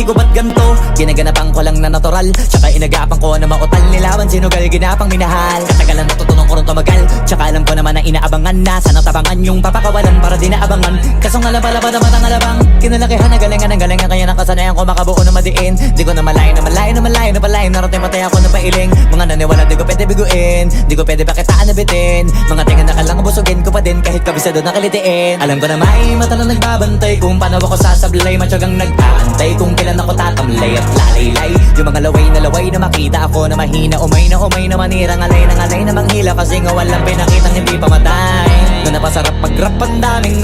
ko ba't ganto? Ginaganapan ko lang na natural, tsaka inagapan ko na mautal. Nilaban sinugal, ginapang minahal. Katagalan natutunan ko rin tumagal, tsaka alam ko naman na inaabangan na. Sana tabangan yung papakawalan para di naabangan. Kasong alam pala ba naman ang alabang kinalakihan na galingan ng galingan, kaya nakasanayan ko makabuo na madiin. Di ko na malayo na malayo na malayo na palayo. Narating patay ako na pailing. Mga naniwala di ko pwede biguin, di ko pwede pakitaan na bitin. Mga tingan na kalang busugin ko pa din kahit kabisado na kalitiin. Alam ko na may mata na nagbabantay kung paano ako sasablay. Matyagang nag-aantay kung kailan ako tatamlay at lalaylay. Yung mga laway na makita ako na mahina. Umay na manirang alay na manghila. Kasi nga walang pinakitang hindi pamatay. Na napasarap mag-rap ang daming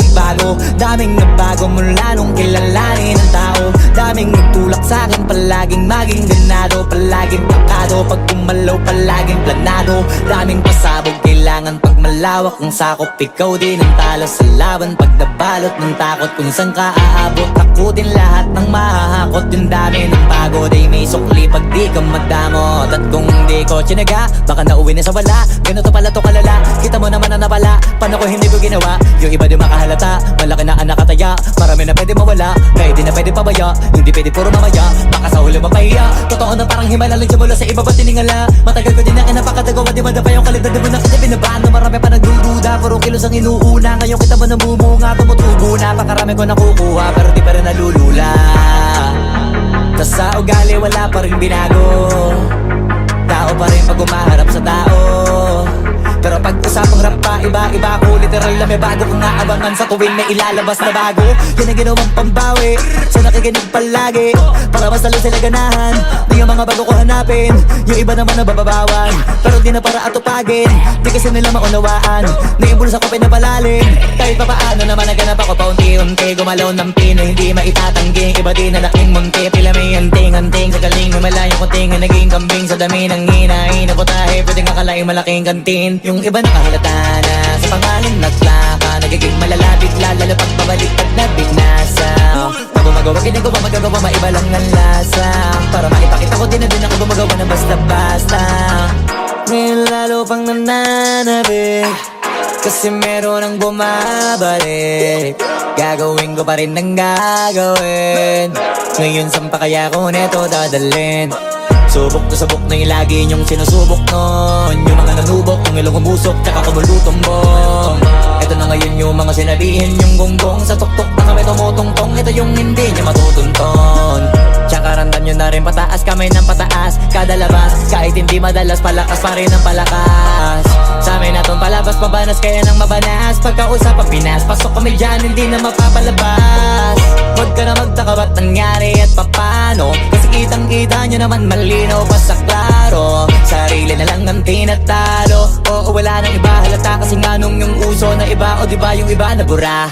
nagbago mula nung kilalanin ang tao. Daming nagtulak sa'kin, palaging maging ganado, palaging pakado. Pag kumalaw, palaging planado. Daming pasabog, kailangan pag malawak ang sakop. Ikaw din ang talo sa laban, pag nabalot ng takot. Kung saan ka aabot, takutin lahat ng mahahakot. Yung dami ng pagod ay may sukli pag di ka madamot. At kung di ko tsinaga, baka nauwi na sa wala. Ganito pala to kalala, kita mo naman na napala. Paano ko hindi ko ginawa, yung iba di makahalata. Malaki na anak kataya, marami na pwede mawala. Kaya di na pwede pabaya, hindi pwede puro mamaya. Baka sa huli mapahiya, totoo na parang himala lang siya mula sa iba ba tiningala. Matagal ko din na kinapakatagawa, di madapa yung kalidad. Di mo na kita binabaan na marami pa nagdududa. Puro kilos ang inuuna, ngayon kita mo namumunga. Tumutubo na, pakarami ko nakukuha, pero di pa rin nalulula. Tas sa ugali wala pa rin binago, tao pa rin pag umaharap sa tao. Pero pag usapang rap pa, iba ko literal na may bago kong naabangan sa tuwing may ilalabas na bago. Yan ang ginawang pambawi sa nakikinig palagi, para mas lalo sila ganahan. Di yung mga bago ko hanapin, yung iba naman nabababawan. Pero di na para atupagin, di kasi nila maunawaan. Naimbulsa ko pinapalalim, kahit pa paano naman naganap ako paunti-unti. Gumalaw ng pino, hindi maitatanggi. Iba din na laking munti, pila may anting-anting. Sa galing may malayong kunting, naging kambing sa dami ng hinahin. Naputahe, pwedeng akalaing malaking kantin. Yung iba nakahalata na sa pangalan naglaka, nagiging malalapit lalo pag babalik pag nabinasa. Pag gumagawa, ginagawa, magagawa, maiba lang ang lasa. Para maipakita ko din na din ako gumagawa na basta-basta. Ngayon lalo pang nananabik, kasi meron ang bumabalik. Gagawin ko pa rin ang gagawin. Ngayon saan pa kaya ko neto dadalhin? Subok na sabok na yung lagi niyong sinusubok nun. Yung mga nanubok, yung ilong umusok, tsaka kumulutumbong. Ito na ngayon yung mga sinabihin yung gonggong. Sa tuktok na kami tumutungtong, ito yung hindi niya matutunton. Tsaka randan nyo na rin pataas, kamay ng pataas. Kada labas, kahit hindi madalas, palakas pa rin ang palakas. Sa amin natong palabas, pabanas, kaya nang mabanas. Pagkausap ang Pinas, pasok kami dyan, hindi na mapapalabas. Huwag ka na magtaka ba't nangyari at papano, kasi kitang-kita nyo naman malinaw pa sa klaro. Sarili na lang ang tinatalo, oo wala nang iba halata. Kasi nga nung yung uso na iba, o diba yung iba na bura.